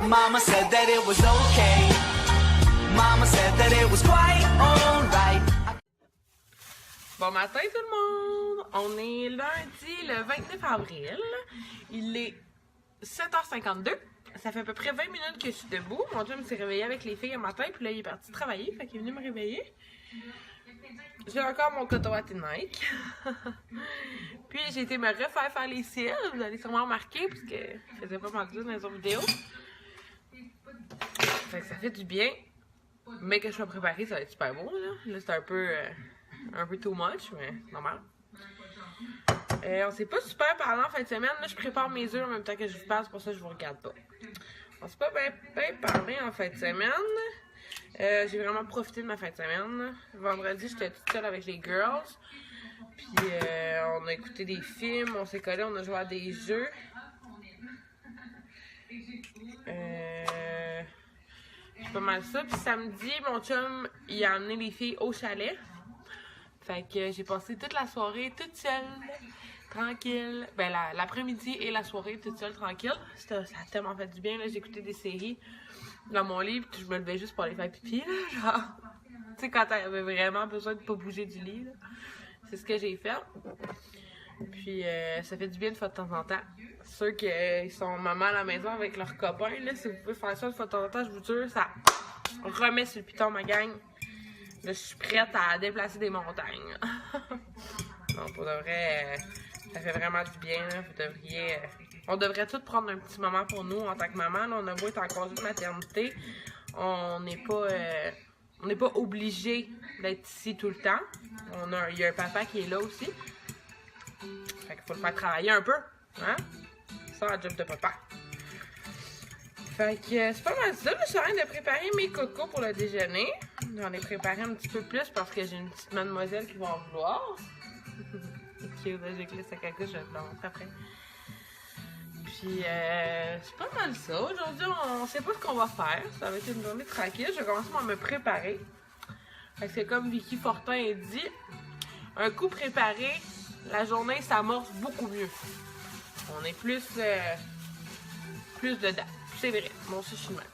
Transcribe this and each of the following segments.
Mama said that it was okay. Mama said that it was quite alright. Bon matin tout le monde! On est lundi le 29 avril. Il est 7h52. Ça fait à peu près 20 minutes que je suis debout. Mon chum s'est réveillé avec les filles un matin, puis là il est parti travailler, fait qu'il est venu me réveiller. J'ai encore mon coton à Nike. Puis j'ai été me refaire faire les cils. Vous allez sûrement remarquer, parce que je faisais pas mal de dans les autres vidéos. Fait que ça fait du bien. Mais que je sois préparée, ça va être super beau. Là c'est un peu too much, mais normal. On s'est pas super parlé en fin de semaine. Là, je prépare mes œufs en même temps que je vous parle, c'est pour ça que je vous regarde pas. On s'est pas bien parlé en fin de semaine. J'ai vraiment profité de ma fin de semaine. Vendredi, j'étais toute seule avec les girls. Puis on a écouté des films, on s'est collés, on a joué à des jeux. C'est pas mal ça. Puis samedi, mon chum, il a amené les filles au chalet. Fait que j'ai passé toute la soirée toute seule, tranquille. Ben l'après-midi et la soirée toute seule, tranquille. Ça a tellement fait du bien, là. J'ai écouté des séries dans mon lit, puis je me levais juste pour aller faire pipi, là, genre. Tu sais, quand t'avais vraiment besoin de pas bouger du lit, là. C'est ce que j'ai fait. Puis ça fait du bien de fois de temps en temps. Ceux qui sont maman à la maison avec leurs copains, là, si vous pouvez faire ça de fois de temps en temps, je vous jure, ça remet sur le piton, ma gang. Là, je suis prête à déplacer des montagnes. Non, pour de vrai, ça fait vraiment du bien, là. Vous devriez... on devrait tous prendre un petit moment pour nous en tant que maman. Là, on a beau être en congé de maternité, on n'est pas obligé d'être ici tout le temps. Il y a un papa qui est là aussi. Fait qu'il faut le faire travailler un peu. Hein? Ça, la job de papa. Fait que c'est pas mal ça. Je suis en train de préparer mes cocos pour le déjeuner. J'en ai préparé un petit peu plus parce que j'ai une petite mademoiselle qui va en vouloir. J'ai glissé sa caca, je vais te la montrer après. Puis, c'est pas mal ça. Aujourd'hui, on sait pas ce qu'on va faire. Ça va être une journée tranquille. Je vais commencer à me préparer. Fait que c'est comme Vicky Fortin a dit, un coup préparé, la journée s'amorce beaucoup mieux. On est plus dedans. C'est vrai. Moi aussi, je suis de même.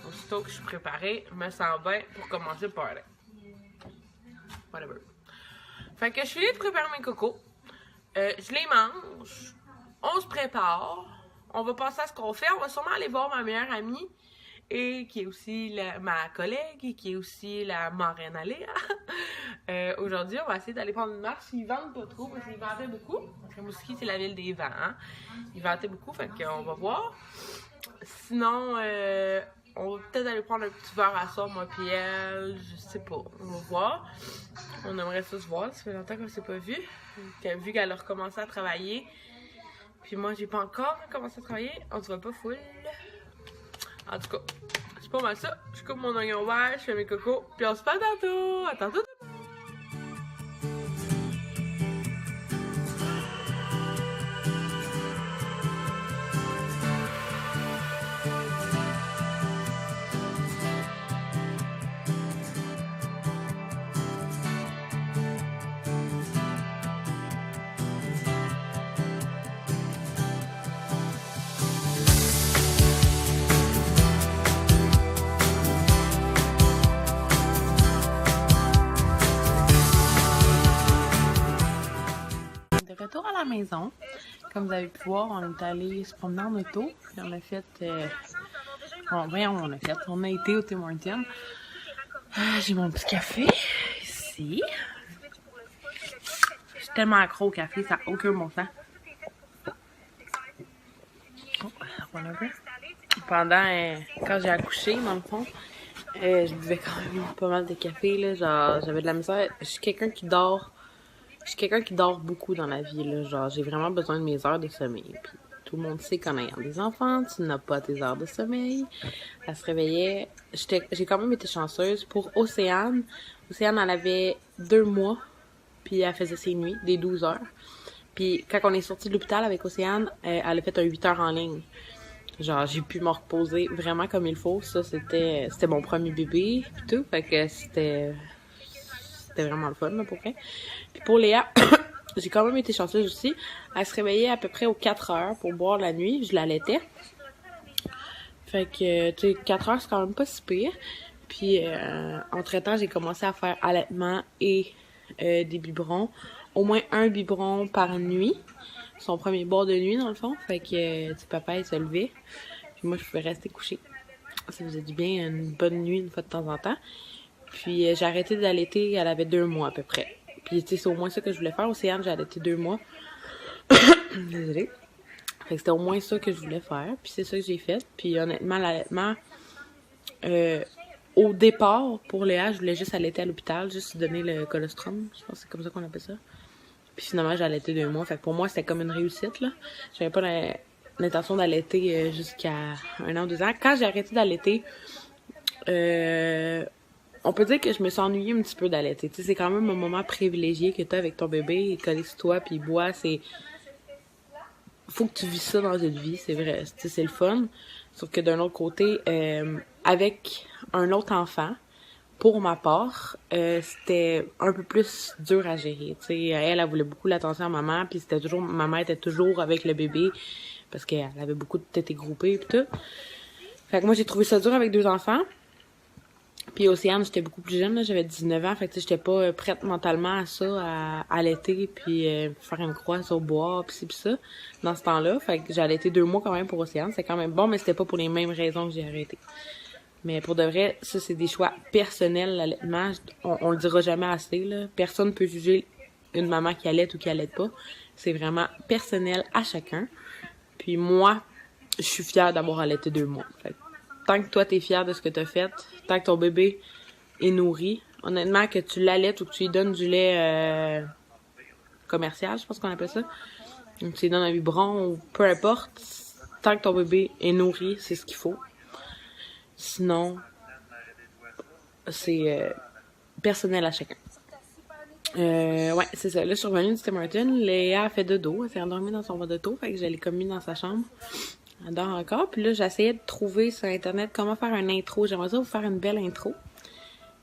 Aussitôt que je suis préparée, je me sens bien pour commencer le party. Whatever. Fait que je finis de préparer mes cocos. Je les mange. On se prépare. On va passer à ce qu'on fait. On va sûrement aller voir ma meilleure amie. Et qui est aussi ma collègue. Et qui est aussi la marraine à Léa. Aujourd'hui, on va essayer d'aller prendre une marche. Ils vendent pas trop parce qu'ils vendaient beaucoup. Rimouski, c'est la ville des vents. Hein? Ils vendaient beaucoup. Fait qu'on va voir. Sinon, on va peut-être aller prendre un petit verre à soir, moi puis elle. Je sais pas. On va voir. On aimerait ça se voir. Ça fait longtemps qu'on s'est pas vu. Vu qu'elle a recommencé à travailler. Puis moi, j'ai pas encore commencé à travailler. On se voit pas full. En tout cas, c'est pas mal ça. Je coupe mon oignon vert, je fais mes cocos. Puis on se parle tantôt. À tantôt. Retour à la maison. Comme vous avez pu voir, on est allé se promener en auto. Puis on a fait... on a été au Tim Hortons. J'ai mon petit café ici. Je suis tellement accro au café, ça n'a aucun bon sens. Pendant, quand j'ai accouché, dans le fond, je buvais quand même pas mal de café. Là, genre, j'avais de la misère. Je suis quelqu'un qui dort beaucoup dans la vie, là. Genre, j'ai vraiment besoin de mes heures de sommeil. Puis, tout le monde sait qu'en ayant des enfants, tu n'as pas tes heures de sommeil. Elle se réveillait. J'ai quand même été chanceuse. Pour Océane, elle avait 2 mois. Puis, elle faisait ses nuits, des 12 heures. Puis, quand on est sorti de l'hôpital avec Océane, elle a fait un 8 heures en ligne. Genre, j'ai pu me reposer vraiment comme il faut. Ça, c'était mon premier bébé, pis tout. Fait que c'était vraiment le fun, là, pour vrai. Puis pour Léa, j'ai quand même été chanceuse aussi. Elle se réveillait à peu près aux 4 heures pour boire la nuit. Je l'allaitais. Fait que, tu sais, 4 heures, c'est quand même pas si pire. Puis, entre-temps, j'ai commencé à faire allaitement et des biberons. Au moins un biberon par nuit. Son premier bord de nuit, dans le fond. Fait que, tu sais, papa, il se levait. Puis moi, je pouvais rester couchée. Ça faisait du bien, une bonne nuit, une fois de temps en temps. Puis, j'ai arrêté d'allaiter, elle avait 2 mois à peu près. Puis, tu sais, c'est au moins ça que je voulais faire. Océane, j'ai allaité 2 mois. Désolée. Fait que c'était au moins ça que je voulais faire. Puis, c'est ça que j'ai fait. Puis, honnêtement, l'allaitement... au départ, pour Léa, je voulais juste allaiter à l'hôpital, juste donner le colostrum. Je pense que c'est comme ça qu'on appelle ça. Puis finalement, j'ai allaité 2 mois. Fait que pour moi, c'était comme une réussite, là. J'avais pas l'intention d'allaiter jusqu'à 1 an, 2 ans. Quand j'ai arrêté d'allaiter, on peut dire que je me suis ennuyée un petit peu d'allaiter. Tu sais, c'est quand même un moment privilégié que t'as avec ton bébé. Il est collé sur toi, puis il boit. Faut que tu vis ça dans une vie, c'est vrai. Tu sais, c'est le fun. Sauf que d'un autre côté, avec un autre enfant, pour ma part, c'était un peu plus dur à gérer. Tu sais, elle voulait beaucoup l'attention à maman, puis c'était toujours, maman était toujours avec le bébé, parce qu'elle avait beaucoup de tétés groupées et tout. Fait que moi, j'ai trouvé ça dur avec 2 enfants. Puis Océane, j'étais beaucoup plus jeune, là, j'avais 19 ans, fait que j'étais pas prête mentalement à ça, à allaiter, puis faire une croix sur bois, pis ci pis ça, dans ce temps-là. Fait que j'ai allaité 2 mois quand même pour Océane, c'est quand même bon, mais c'était pas pour les mêmes raisons que j'ai arrêté. Mais pour de vrai, ça c'est des choix personnels, l'allaitement, on le dira jamais assez, là. Personne peut juger une maman qui allaite ou qui allaite pas. C'est vraiment personnel à chacun. Puis moi, je suis fière d'avoir allaité 2 mois. Fait que tant que toi t'es fière de ce que t'as fait, tant que ton bébé est nourri, honnêtement, que tu l'allaites ou que tu lui donnes du lait commercial, je pense qu'on appelle ça, ou que tu lui donnes un biberon ou peu importe, tant que ton bébé est nourri, c'est ce qu'il faut. Sinon, c'est personnel à chacun. Ouais, c'est ça. Là, je suis revenue du Tim Hortons. Léa a fait dodo. Elle s'est endormie dans son d'auto. Fait que je l'ai commis dans sa chambre. Elle dort encore. Puis là, j'essayais de trouver sur Internet comment faire un intro. J'aimerais ça vous faire une belle intro.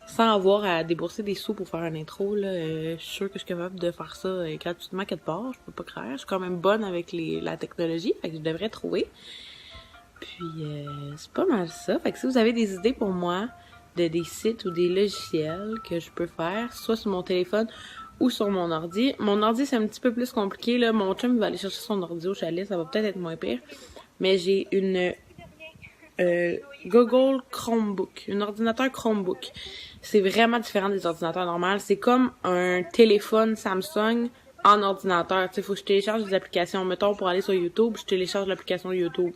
Sans avoir à débourser des sous pour faire un intro. Là. Je suis sûre que je suis capable de faire ça gratuitement quelque part. Je peux pas croire. Je suis quand même bonne avec la technologie. Fait que je devrais trouver. Puis, c'est pas mal ça. Fait que si vous avez des idées pour moi de des sites ou des logiciels que je peux faire, soit sur mon téléphone ou sur mon ordi. Mon ordi, c'est un petit peu plus compliqué, là. Mon chum, il va aller chercher son ordi au chalet. Ça va peut-être être moins pire. Mais j'ai une Google Chromebook. Un ordinateur Chromebook. C'est vraiment différent des ordinateurs normaux. C'est comme un téléphone Samsung en ordinateur. Tu sais, faut que je télécharge des applications. Mettons, pour aller sur YouTube, je télécharge l'application YouTube.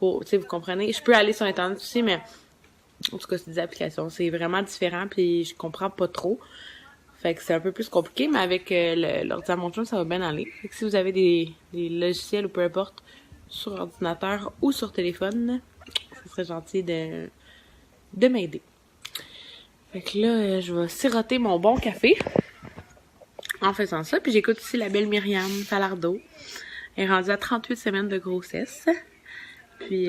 Tu sais, vous comprenez? Je peux aller sur Internet aussi, mais en tout cas, c'est des applications. C'est vraiment différent, puis je comprends pas trop. Fait que c'est un peu plus compliqué, mais avec l'ordi à mon chum, ça va bien aller. Fait que si vous avez des logiciels ou peu importe, sur ordinateur ou sur téléphone, ça serait gentil de m'aider. Fait que là, je vais siroter mon bon café en faisant ça. Puis j'écoute aussi la belle Myriam Falardeau. Elle est rendue à 38 semaines de grossesse. Puis,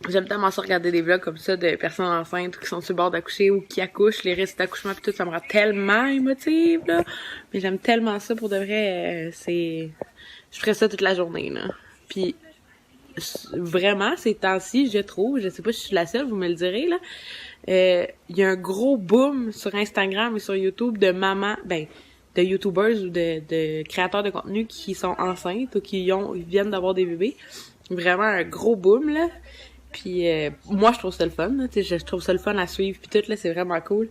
j'aime tellement ça regarder des vlogs comme ça de personnes enceintes qui sont sur le bord d'accoucher ou qui accouchent, les récits d'accouchement pis tout, ça me rend tellement émotive, là. Mais j'aime tellement ça, pour de vrai, je ferais ça toute la journée, là. Puis, vraiment, ces temps-ci, je trouve, je sais pas si je suis la seule, vous me le direz, là, il y a un gros boom sur Instagram et sur YouTube de mamans, de YouTubers ou de créateurs de contenu qui sont enceintes ou qui viennent d'avoir des bébés. Vraiment un gros boom, là. Puis moi, je trouve ça le fun, là. Tu sais, je trouve ça le fun à suivre puis tout, là, c'est vraiment cool.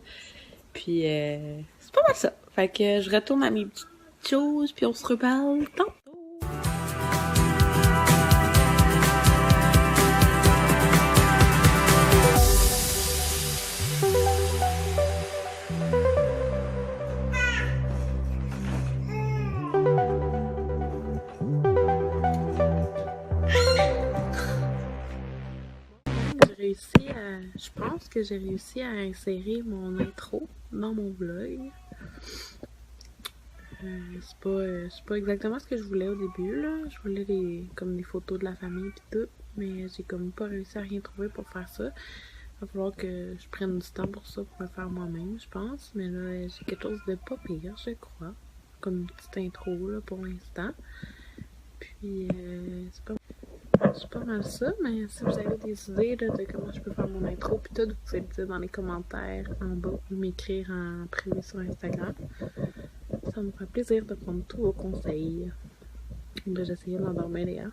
Puis c'est pas mal ça. Fait que je retourne à mes petites choses puis on se reparle tantôt. Je pense que j'ai réussi à insérer mon intro dans mon vlog. C'est pas exactement ce que je voulais au début, là. Je voulais comme des photos de la famille pis tout, mais j'ai comme pas réussi à rien trouver pour faire ça. Il va falloir que je prenne du temps pour ça, pour le faire moi-même, je pense. Mais là, j'ai quelque chose de pas pire, je crois. Comme une petite intro, là, pour l'instant. Puis, c'est pas... C'est pas mal ça, mais si vous avez des idées là, de comment je peux faire mon intro, puis tout, vous pouvez le dire dans les commentaires en bas ou m'écrire en privé sur Instagram. Ça me fera plaisir de prendre tous vos conseils. Là, j'essayais d'endormir Léa,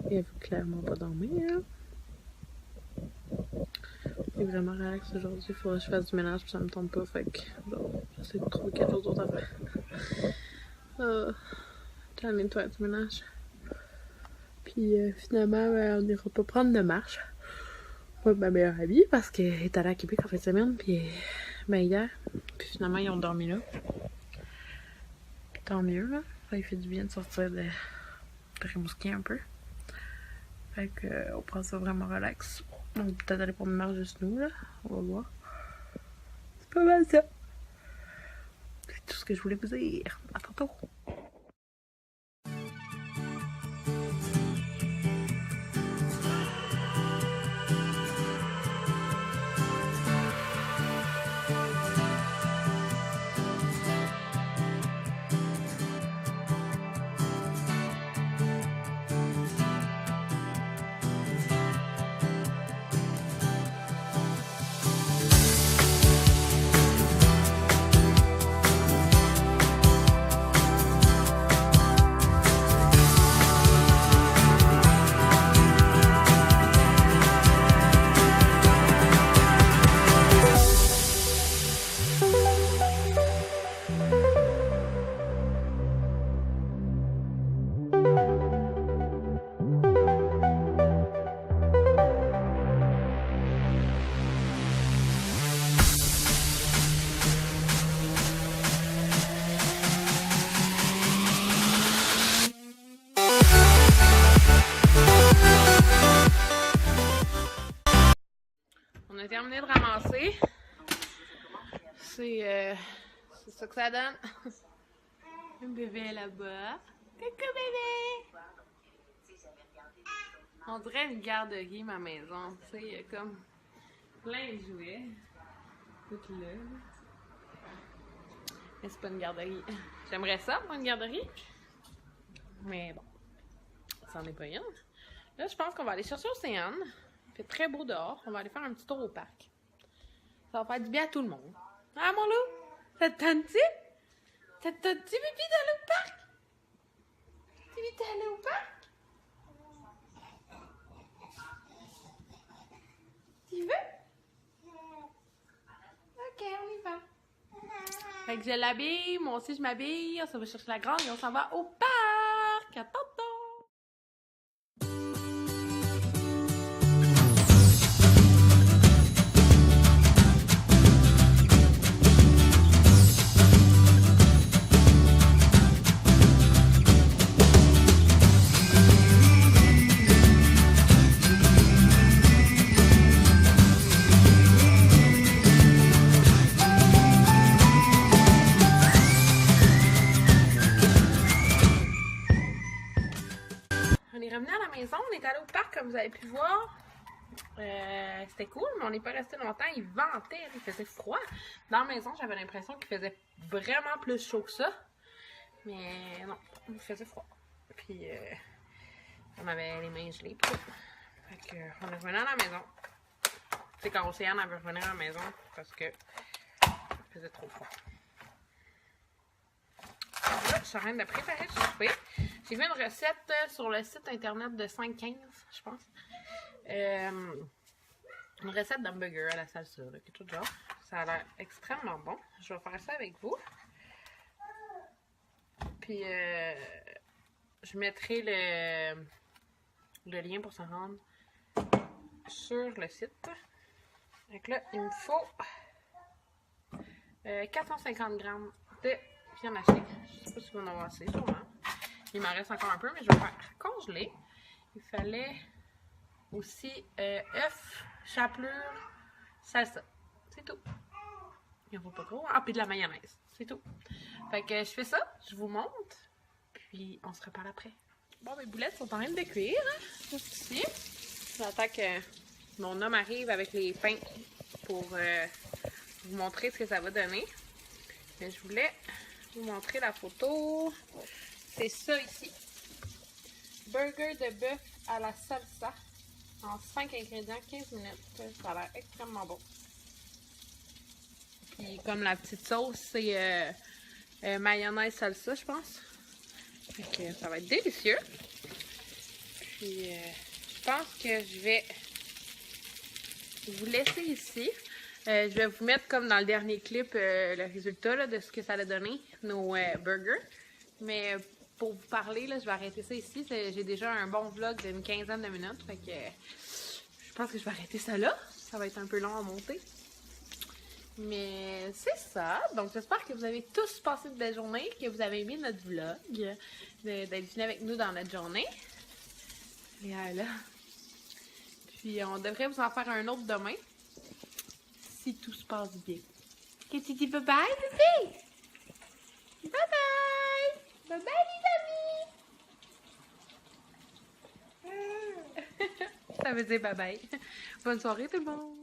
mais elle veut clairement pas dormir. C'est vraiment relax aujourd'hui, il faudrait que je fasse du ménage, puis ça me tombe pas, fait que j'essaie de trouver quelque chose d'autre à faire. J'ai envie de faire du ménage. Puis finalement, on n'ira pas prendre de marche. Moi, ma meilleure amie, parce qu'elle est allée à Québec en fin de semaine, puis hier. Puis finalement, ils ont dormi là. Puis tant mieux, là. Ça lui fait du bien de sortir de Rimouski un peu. Fait que, on prend ça vraiment relax. On va peut-être aller prendre une marche juste nous, là. On va voir. C'est pas mal ça. C'est tout ce que je voulais vous dire. À tantôt. On a terminé de ramasser. C'est ça que ça donne. Un bébé là-bas. Coucou bébé! On dirait une garderie, ma maison. Tu sais, il y a comme plein de jouets. Tout là. Mais c'est pas une garderie. J'aimerais ça, moi, une garderie. Mais bon, ça n'en est pas une. Là, je pense qu'on va aller chercher Océane. Il fait très beau dehors. On va aller faire un petit tour au parc. Ça va faire du bien à tout le monde. Ah, mon loup? Ça te tente-tu? Ça te tente-tu, pipi, d'aller au parc? Tu veux aller au parc? Tu veux? Ok, on y va. Fait que je l'habille, moi aussi je m'habille. On s'en va chercher la grande et on s'en va au parc. À tantôt! On est revenu à la maison, on est allé au parc comme vous avez pu voir. C'était cool, mais on n'est pas resté longtemps. Il ventait, il faisait froid. Dans la maison, j'avais l'impression qu'il faisait vraiment plus chaud que ça. Mais non, il faisait froid. Puis on avait les mains gelées. Fait que on est revenu à la maison. C'est quand Océane avait revenu à la maison parce que il faisait trop froid. Là, je suis en train de préparer le souper. J'ai vu une recette sur le site internet de 515, je pense. Une recette d'hamburger à la salsa, là, quelque chose de genre. Ça a l'air extrêmement bon. Je vais faire ça avec vous. Puis, je mettrai le lien pour s'en rendre sur le site. Donc là, il me faut 450 grammes de viande hachée. Je sais pas si vous en avez assez, sûrement. Il m'en reste encore un peu, mais je vais faire congeler. Il fallait aussi œufs, chapelure, salsa. C'est tout. Il n'y en a pas trop. Ah, puis de la mayonnaise. C'est tout. Fait que je fais ça, je vous montre, puis on se reparle après. Bon, mes boulettes sont en train de cuire, hein, juste ici. J'attends que mon homme arrive avec les pains pour vous montrer ce que ça va donner. Mais je voulais vous montrer la photo. C'est ça ici. burger de bœuf à la salsa en 5 ingrédients, 15 minutes. Ça a l'air extrêmement bon. Puis comme la petite sauce, c'est mayonnaise salsa, je pense. Fait que ça va être délicieux. Puis je pense que je vais vous laisser ici. Je vais vous mettre comme dans le dernier clip le résultat là, de ce que ça a donné, nos burgers. Mais pour vous parler, là, je vais arrêter ça ici. J'ai déjà un bon vlog d'une 15aine de minutes. Fait que je pense que je vais arrêter ça là. Ça va être un peu long à monter. Mais c'est ça. Donc j'espère que vous avez tous passé de belles journées, que vous avez aimé notre vlog, d'être venus avec nous dans notre journée. Et là. Puis on devrait vous en faire un autre demain. Si tout se passe bien. Que tu dis bye bye, bébé? Bye bye! Bye bye, les amis! Ça veut dire bye bye. Bonne soirée, tout le monde!